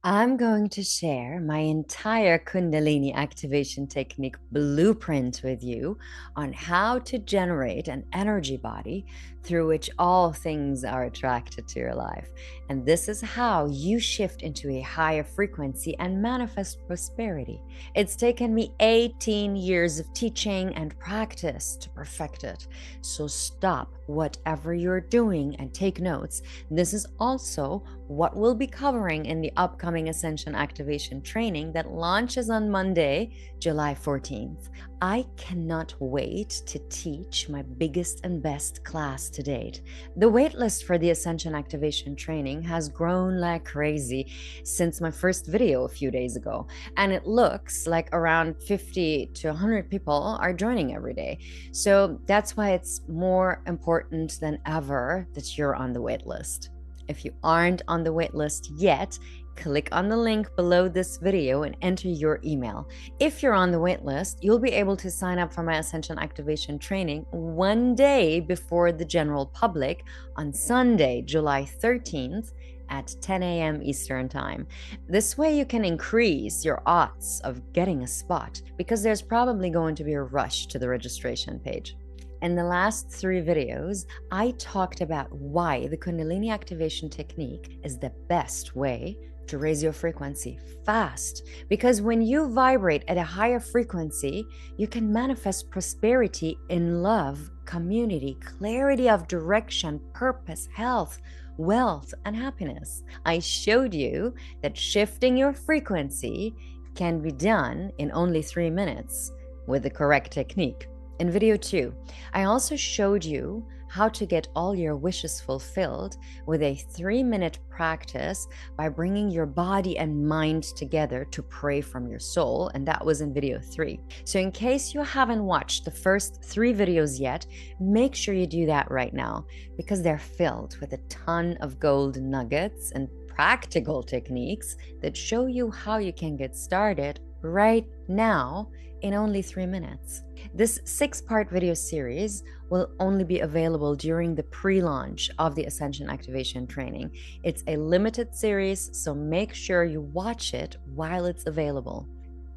I'm going to share my entire Kundalini Activation Technique blueprint with you on how to generate an energy body through which all things are attracted to your life. And this is how you shift into a higher frequency and manifest prosperity. It's taken me 18 years of teaching and practice to perfect it. So stop whatever you're doing and take notes. This is also what we'll be covering in the upcoming Ascension Activation training that launches on Monday, July 14th. I cannot wait to teach my biggest and best class to date. The waitlist for the Ascension Activation training has grown like crazy since my first video a few days ago, and it looks like around 50 to 100 people are joining every day. So that's why it's more important than ever that you're on the waitlist. If you aren't on the waitlist yet, click on the link below this video and enter your email. If you're on the waitlist, you'll be able to sign up for my Ascension Activation training one day before the general public on Sunday, July 13th at 10 a.m. Eastern Time. This way you can increase your odds of getting a spot because there's probably going to be a rush to the registration page. In the last 3 videos, I talked about why the Kundalini Activation Technique is the best way to raise your frequency fast. Because when you vibrate at a higher frequency, you can manifest prosperity in love, community, clarity of direction, purpose, health, wealth, and happiness. I showed you that shifting your frequency can be done in only 3 minutes with the correct technique. In video 2, I also showed you how to get all your wishes fulfilled with a 3-minute practice by bringing your body and mind together to pray from your soul, and that was in video 3. So in case you haven't watched the first 3 videos yet, make sure you do that right now because they're filled with a ton of gold nuggets and practical techniques that show you how you can get started right now in only 3 minutes. This 6-part video series will only be available during the pre-launch of the Ascension Activation training. It's a limited series, so make sure you watch it while it's available.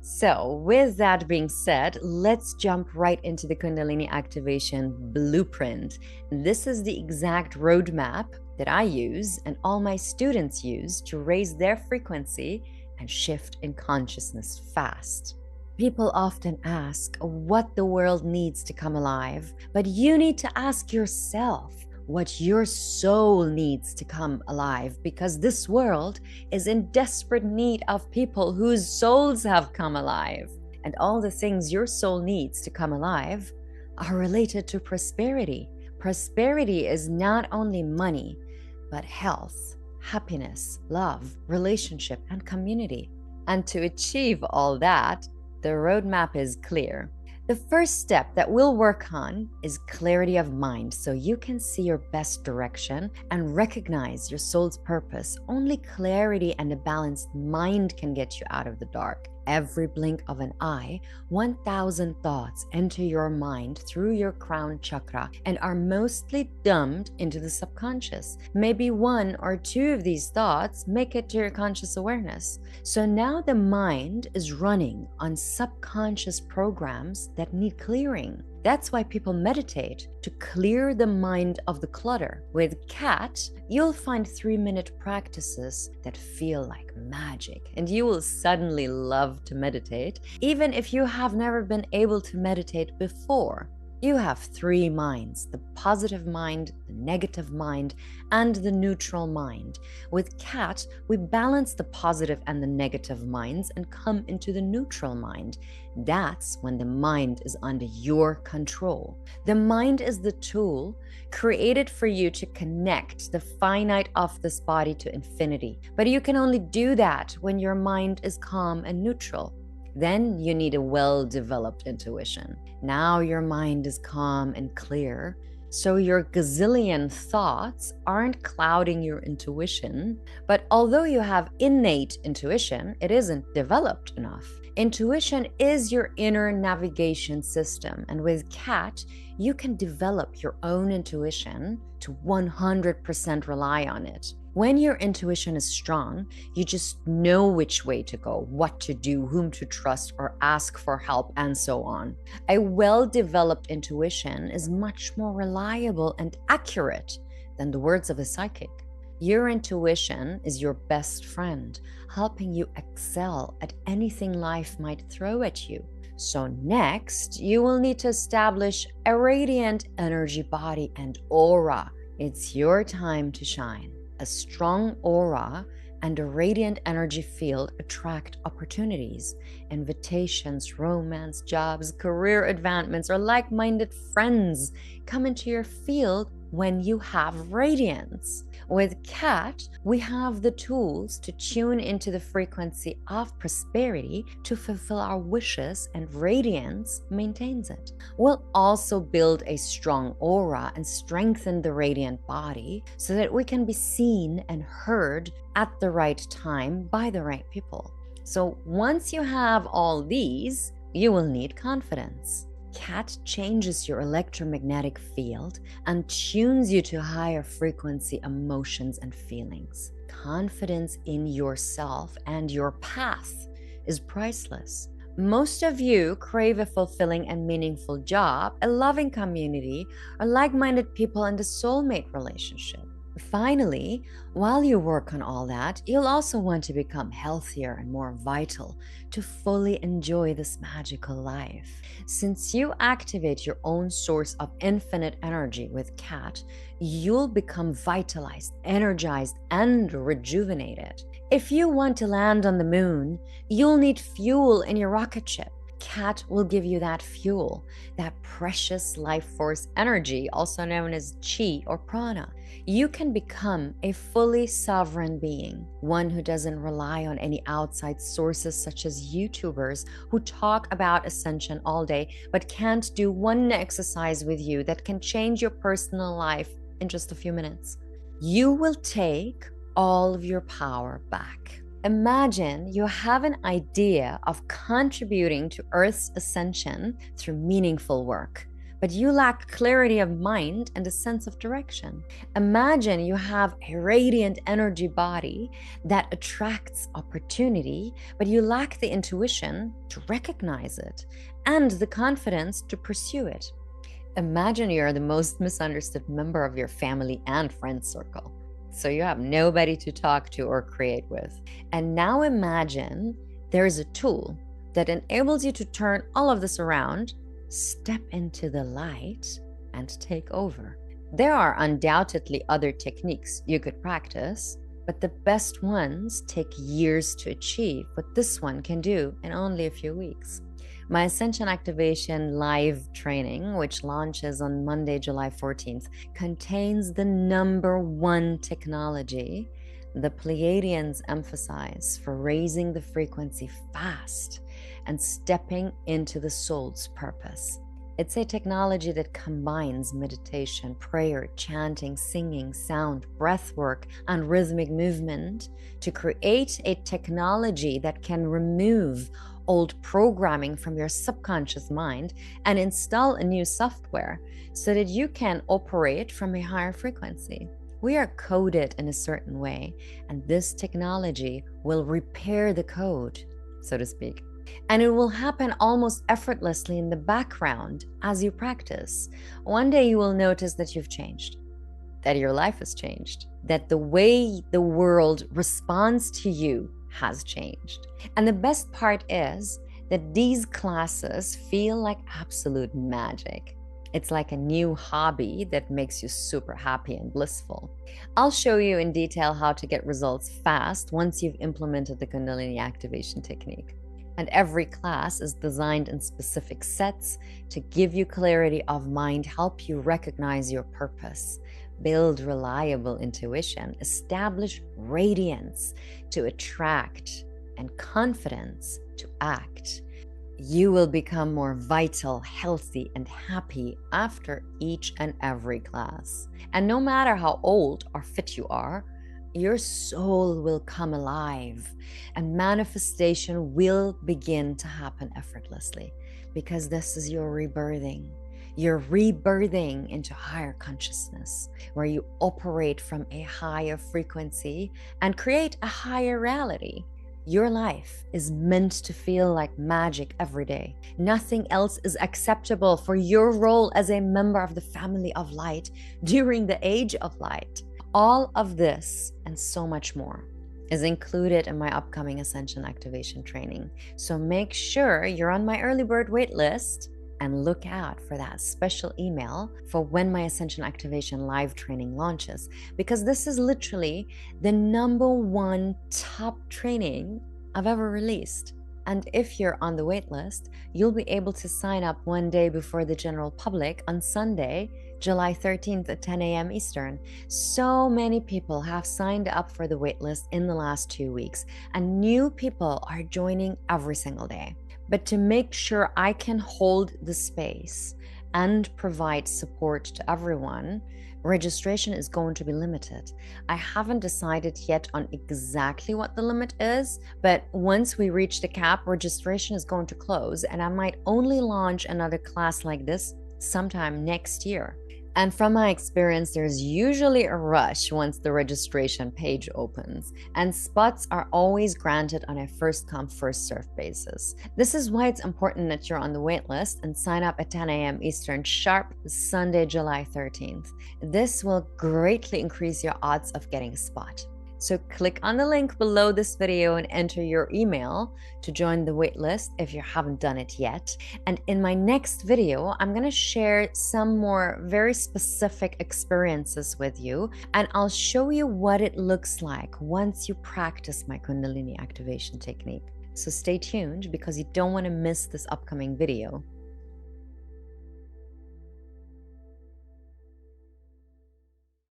So with that being said, let's jump right into the Kundalini Activation blueprint. This is the exact roadmap that I use and all my students use to raise their frequency and shift in consciousness fast. People often ask what the world needs to come alive, but you need to ask yourself what your soul needs to come alive, because this world is in desperate need of people whose souls have come alive. And all the things your soul needs to come alive are related to prosperity. Prosperity is not only money, but health, happiness, love, relationship, and community. And to achieve all that, the roadmap is clear. The first step that we'll work on is clarity of mind, so you can see your best direction and recognize your soul's purpose. Only clarity and a balanced mind can get you out of the dark. Every blink of an eye, 1,000 thoughts enter your mind through your crown chakra and are mostly dumped into the subconscious. Maybe 1 or 2 of these thoughts make it to your conscious awareness. So now the mind is running on subconscious programs that need clearing. That's why people meditate, to clear the mind of the clutter. With Cat, you'll find 3-minute practices that feel like magic, and you will suddenly love to meditate, even if you have never been able to meditate before. You have 3 minds: the positive mind, the negative mind, and the neutral mind. With Cat, we balance the positive and the negative minds and come into the neutral mind. That's when the mind is under your control. The mind is the tool created for you to connect the finite of this body to infinity. But you can only do that when your mind is calm and neutral. Then you need a well-developed intuition. Now your mind is calm and clear, so your gazillion thoughts aren't clouding your intuition. But although you have innate intuition, it isn't developed enough. Intuition is your inner navigation system, and with Cat, you can develop your own intuition to 100% rely on it. When your intuition is strong, you just know which way to go, what to do, whom to trust or ask for help, and so on. A well-developed intuition is much more reliable and accurate than the words of a psychic. Your intuition is your best friend, helping you excel at anything life might throw at you. So next, you will need to establish a radiant energy body and aura. It's your time to shine. A strong aura and a radiant energy field attract opportunities, invitations, romance, jobs, career advancements, or like-minded friends come into your field when you have radiance. With Cat, we have the tools to tune into the frequency of prosperity to fulfill our wishes, and radiance maintains it. We'll also build a strong aura and strengthen the radiant body so that we can be seen and heard at the right time by the right people. So once you have all these, you will need confidence. Cat changes your electromagnetic field and tunes you to higher frequency emotions and feelings. Confidence in yourself and your path is priceless. Most of you crave a fulfilling and meaningful job, a loving community, or like-minded people, and a soulmate relationship. Finally, while you work on all that, you'll also want to become healthier and more vital to fully enjoy this magical life. Since you activate your own source of infinite energy with Cat, you'll become vitalized, energized, and rejuvenated. If you want to land on the moon, you'll need fuel in your rocket ship. Cat will give you that fuel, that precious life force energy, also known as chi or prana. You can become a fully sovereign being, one who doesn't rely on any outside sources such as YouTubers who talk about Ascension all day but can't do one exercise with you that can change your personal life in just a few minutes. You will take all of your power back. Imagine you have an idea of contributing to Earth's ascension through meaningful work, but you lack clarity of mind and a sense of direction. Imagine you have a radiant energy body that attracts opportunity, but you lack the intuition to recognize it and the confidence to pursue it. Imagine you are the most misunderstood member of your family and friend circle, so you have nobody to talk to or create with. And now imagine there is a tool that enables you to turn all of this around, step into the light, and take over. There are undoubtedly other techniques you could practice, but the best ones take years to achieve what this one can do in only a few weeks. My Ascension Activation live training, which launches on Monday, July 14th, contains the #1 technology the Pleiadians emphasize for raising the frequency fast and stepping into the soul's purpose. It's a technology that combines meditation, prayer, chanting, singing, sound, breath work, and rhythmic movement to create a technology that can remove old programming from your subconscious mind and install a new software so that you can operate from a higher frequency. We are coded in a certain way, and this technology will repair the code, so to speak. And it will happen almost effortlessly in the background as you practice. One day you will notice that you've changed, that your life has changed, that the way the world responds to you has changed. And the best part is that these classes feel like absolute magic. It's like a new hobby that makes you super happy and blissful. I'll show you in detail how to get results fast once you've implemented the Kundalini Activation Technique. And every class is designed in specific sets to give you clarity of mind, help you recognize your purpose, build reliable intuition, establish radiance to attract, and confidence to act. You will become more vital, healthy, and happy after each and every class. And no matter how old or fit you are, your soul will come alive and manifestation will begin to happen effortlessly because this is your rebirthing. You're rebirthing into higher consciousness, where you operate from a higher frequency and create a higher reality. Your life is meant to feel like magic every day. Nothing else is acceptable for your role as a member of the family of light during the age of light. All of this and so much more is included in my upcoming Ascension activation training. So make sure you're on my early bird waitlist and look out for that special email for when my Ascension activation live training launches, because this is literally the #1 top training I've ever released. And if you're on the waitlist, you'll be able to sign up one day before the general public on Sunday, July 13th at 10 a.m. Eastern. So many people have signed up for the waitlist in the last 2 weeks, and new people are joining every single day. But to make sure I can hold the space and provide support to everyone, registration is going to be limited. I haven't decided yet on exactly what the limit is, but once we reach the cap, registration is going to close, and I might only launch another class like this sometime next year. And from my experience, there's usually a rush once the registration page opens, and spots are always granted on a first come, first served basis. This is why it's important that you're on the waitlist and sign up at 10 a.m. Eastern sharp Sunday, July 13th. This will greatly increase your odds of getting a spot. So click on the link below this video and enter your email to join the waitlist if you haven't done it yet. And in my next video, I'm going to share some more very specific experiences with you, and I'll show you what it looks like once you practice my Kundalini activation technique. So stay tuned because you don't want to miss this upcoming video.